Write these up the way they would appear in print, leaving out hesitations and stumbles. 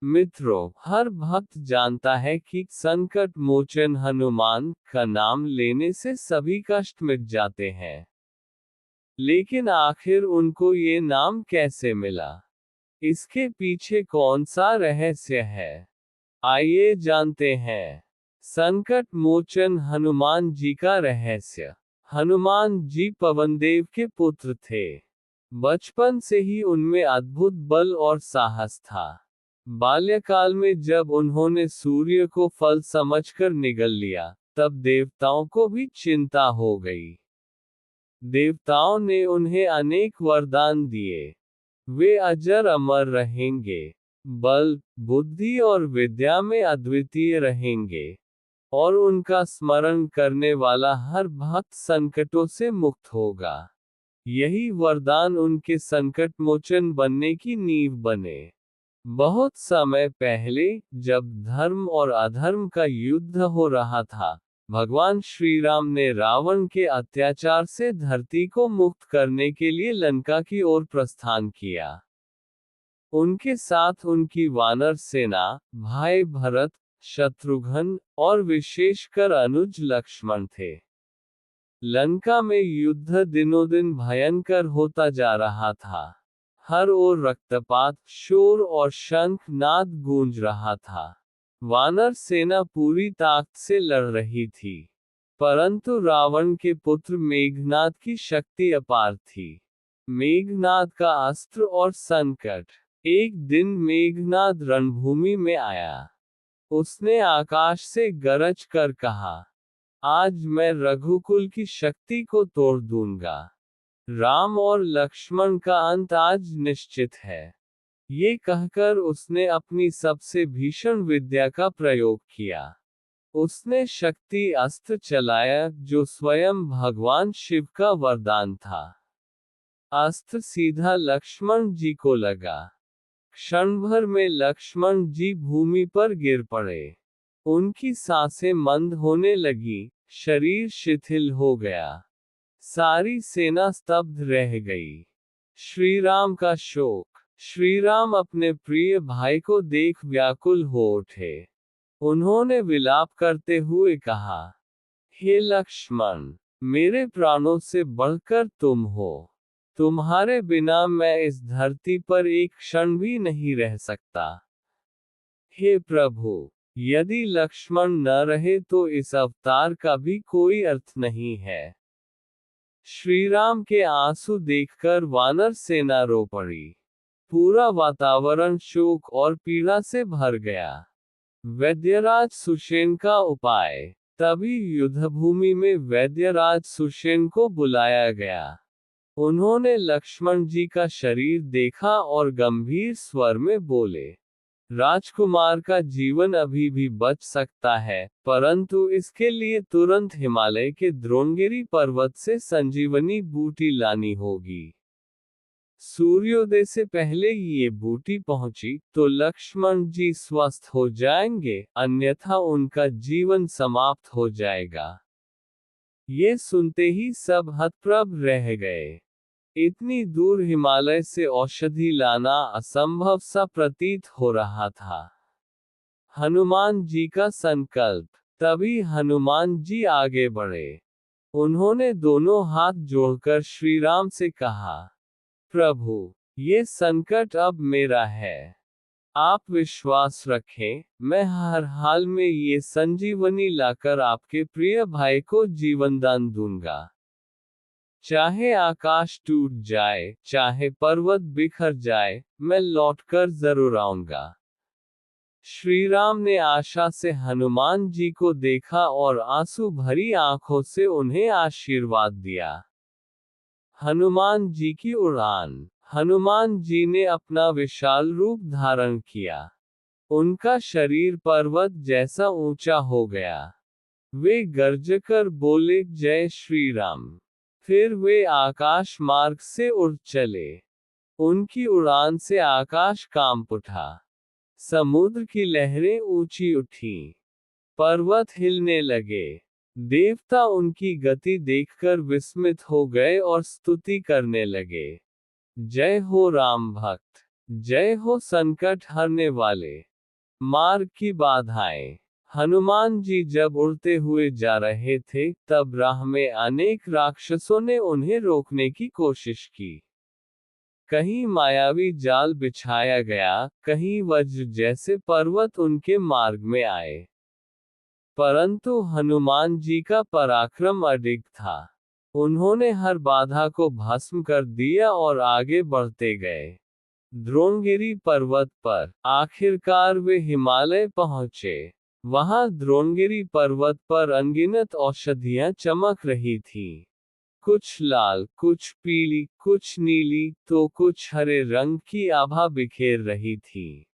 मित्रों, हर भक्त जानता है कि संकट मोचन हनुमान का नाम लेने से सभी कष्ट मिट जाते हैं। लेकिन आखिर उनको ये नाम कैसे मिला? इसके पीछे कौन सा रहस्य है? आइए जानते हैं। संकट मोचन हनुमान जी का रहस्य। हनुमान जी पवनदेव के पुत्र थे। बचपन से ही उनमें अद्भुत बल और साहस था। बाल्यकाल में जब उन्होंने सूर्य को फल समझकर निगल लिया, तब देवताओं को भी चिंता हो गई। देवताओं ने उन्हें अनेक वरदान दिए। वे अजर अमर रहेंगे, बल, बुद्धि और विद्या में अद्वितीय रहेंगे, और उनका स्मरण करने वाला हर भक्त संकटों से मुक्त होगा। यही वरदान उनके संकट मोचन बनने की नींव बने। बहुत समय पहले, जब धर्म और अधर्म का युद्ध हो रहा था, भगवान श्री राम ने रावण के अत्याचार से धरती को मुक्त करने के लिए लंका की ओर प्रस्थान किया। उनके साथ उनकी वानर सेना, भाई भरत, शत्रुघ्न और विशेषकर अनुज लक्ष्मण थे। लंका में युद्ध दिनों दिन भयंकर होता जा रहा था। हर ओर रक्तपात, शोर और शंख नाद गूंज रहा था। वानर सेना पूरी ताकत से लड़ रही थी, परंतु रावण के पुत्र मेघनाद की शक्ति अपार थी। मेघनाद का अस्त्र और संकट। एक दिन मेघनाद रणभूमि में आया। उसने आकाश से गरज कर कहा, आज मैं रघुकुल की शक्ति को तोड़ दूंगा। राम और लक्ष्मण का अंत आज निश्चित है। ये कहकर उसने अपनी सबसे भीषण विद्या का प्रयोग किया। उसने शक्ति अस्त्र चलाया, जो स्वयं भगवान शिव का वरदान था। अस्त्र सीधा लक्ष्मण जी को लगा। क्षण भर में लक्ष्मण जी भूमि पर गिर पड़े। उनकी सांसें मंद होने लगी, शरीर शिथिल हो गया। सारी सेना स्तब्ध रह गई। श्री राम का शोक। श्री राम अपने प्रिय भाई को देख व्याकुल हो उठे। उन्होंने विलाप करते हुए कहा, हे लक्ष्मण, मेरे प्राणों से बढ़कर तुम हो। तुम्हारे बिना मैं इस धरती पर एक क्षण भी नहीं रह सकता। हे प्रभु, यदि लक्ष्मण न रहे तो इस अवतार का भी कोई अर्थ नहीं है। श्री राम के आंसू देखकर वानर सेना रो पड़ी। पूरा वातावरण शोक और पीड़ा से भर गया। वैद्यराज सुषेण का उपाय। तभी युद्धभूमि में वैद्यराज सुषेण को बुलाया गया। उन्होंने लक्ष्मण जी का शरीर देखा और गंभीर स्वर में बोले, राजकुमार का जीवन अभी भी बच सकता है, परंतु इसके लिए तुरंत हिमालय के द्रोणगिरी पर्वत से संजीवनी बूटी लानी होगी। सूर्योदय से पहले ये बूटी पहुंची तो लक्ष्मण जी स्वस्थ हो जाएंगे, अन्यथा उनका जीवन समाप्त हो जाएगा। ये सुनते ही सब हतप्रभ रह गए। इतनी दूर हिमालय से औषधि लाना असंभव सा प्रतीत हो रहा था। हनुमान जी का संकल्प। तभी हनुमान जी आगे बढ़े। उन्होंने दोनों हाथ जोड़कर श्री राम से कहा, प्रभु, ये संकट अब मेरा है। आप विश्वास रखें, मैं हर हाल में ये संजीवनी लाकर आपके प्रिय भाई को जीवनदान दूंगा। चाहे आकाश टूट जाए, चाहे पर्वत बिखर जाए, मैं लौटकर जरूर आऊंगा। श्री राम ने आशा से हनुमान जी को देखा और आंसू भरी आंखों से उन्हें आशीर्वाद दिया। हनुमान जी की उड़ान। हनुमान जी ने अपना विशाल रूप धारण किया। उनका शरीर पर्वत जैसा ऊंचा हो गया। वे गरजकर बोले, जय श्री राम। फिर वे आकाश मार्ग से उड़ चले। उनकी उड़ान से आकाश कांप उठा। समुद्र की लहरें ऊंची उठीं। पर्वत हिलने लगे। देवता उनकी गति देखकर विस्मित हो गए और स्तुति करने लगे। जय हो राम भक्त, जय हो संकट हरने वाले। मार्ग की बाधाएं। हनुमान जी जब उड़ते हुए जा रहे थे, तब राह में अनेक राक्षसों ने उन्हें रोकने की कोशिश की। कहीं मायावी जाल बिछाया गया, कहीं वज्र जैसे पर्वत उनके मार्ग में आए। परंतु हनुमान जी का पराक्रम अडिग था। उन्होंने हर बाधा को भस्म कर दिया और आगे बढ़ते गए। द्रोणगिरी पर्वत पर आखिरकार वे हिमालय पहुंचे। वहां द्रोणगिरी पर्वत पर अनगिनत औषधियां चमक रही थीं। कुछ लाल, कुछ पीली, कुछ नीली, तो कुछ हरे रंग की आभा बिखेर रही थी।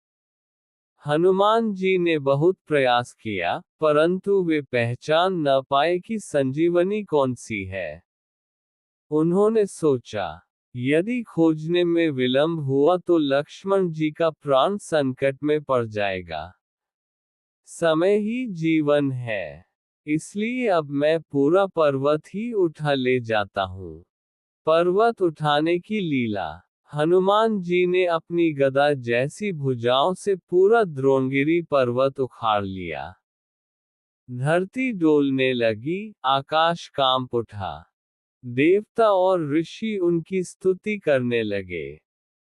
हनुमान जी ने बहुत प्रयास किया, परंतु वे पहचान न पाए कि संजीवनी कौन सी है। उन्होंने सोचा, यदि खोजने में विलंब हुआ तो लक्ष्मण जी का प्राण संकट में पड़ जाएगा। समय ही जीवन है, इसलिए अब मैं पूरा पर्वत ही उठा ले जाता हूँ। पर्वत उठाने की लीला। हनुमान जी ने अपनी गदा जैसी भुजाओं से पूरा द्रोणगिरी पर्वत उखाड़ लिया। धरती डोलने लगी, आकाश कांप उठा। देवता और ऋषि उनकी स्तुति करने लगे।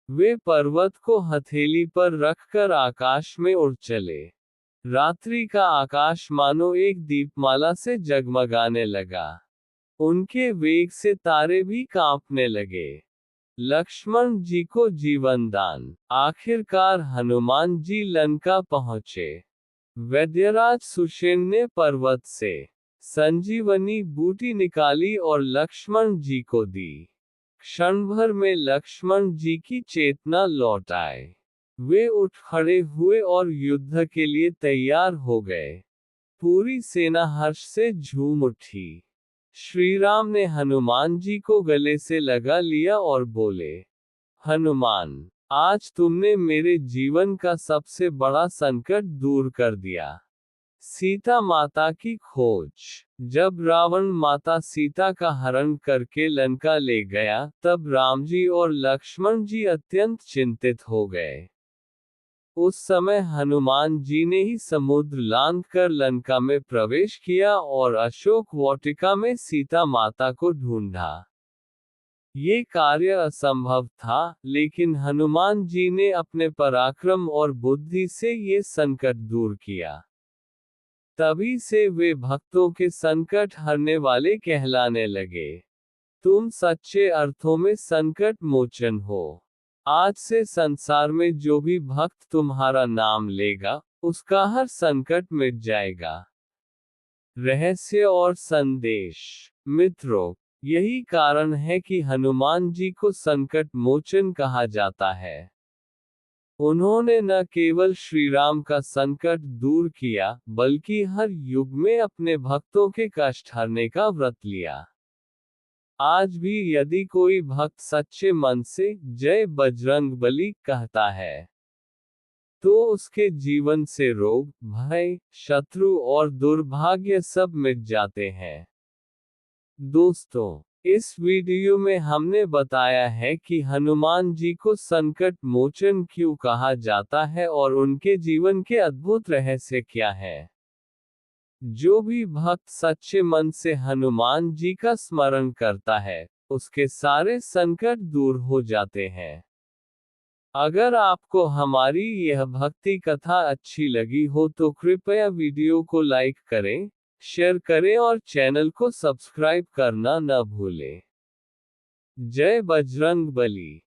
वे पर्वत को हथेली पर रखकर आकाश में उड़ चले। रात्रि का आकाश मानो एक दीपमाला से जगमगाने लगा। उनके वेग से तारे भी कांपने लगे। लक्ष्मण जी को जीवन दान। आखिरकार हनुमान जी लंका पहुंचे। वैद्यराज सुषेण ने पर्वत से संजीवनी बूटी निकाली और लक्ष्मण जी को दी। क्षण भर में लक्ष्मण जी की चेतना लौट आए। वे उठ खड़े हुए और युद्ध के लिए तैयार हो गए। पूरी सेना हर्ष से झूम उठी। श्री राम ने हनुमान जी को गले से लगा लिया और बोले, हनुमान, आज तुमने मेरे जीवन का सबसे बड़ा संकट दूर कर दिया। सीता माता की खोज। जब रावण माता सीता का हरण करके लंका ले गया, तब रामजी और लक्ष्मण जी अत्यंत चिंतित हो गए। उस समय हनुमान जी ने ही समुद्र लांघ कर लंका में प्रवेश किया और अशोक वाटिका में सीता माता को ढूंढा। ये कार्य असंभव था, लेकिन हनुमान जी ने अपने पराक्रम और बुद्धि से ये संकट दूर किया। तभी से वे भक्तों के संकट हरने वाले कहलाने लगे। तुम सच्चे अर्थों में संकट मोचन हो। आज से संसार में जो भी भक्त तुम्हारा नाम लेगा, उसका हर संकट मिट जाएगा। रहस्य और संदेश। मित्रों, यही कारण है कि हनुमान जी को संकट मोचन कहा जाता है। उन्होंने न केवल श्री राम का संकट दूर किया, बल्कि हर युग में अपने भक्तों के कष्ट हरने का व्रत लिया। आज भी यदि कोई भक्त सच्चे मन से जय बजरंगबली कहता है, तो उसके जीवन से रोग, भय, शत्रु और दुर्भाग्य सब मिट जाते हैं। दोस्तों, इस वीडियो में हमने बताया है कि हनुमान जी को संकट मोचन क्यों कहा जाता है और उनके जीवन के अद्भुत रहस्य क्या है। जो भी भक्त सच्चे मन से हनुमान जी का स्मरण करता है, उसके सारे संकट दूर हो जाते हैं। अगर आपको हमारी यह भक्ति कथा अच्छी लगी हो तो कृपया वीडियो को लाइक करें, शेयर करें और चैनल को सब्सक्राइब करना न भूलें। जय बजरंगबली।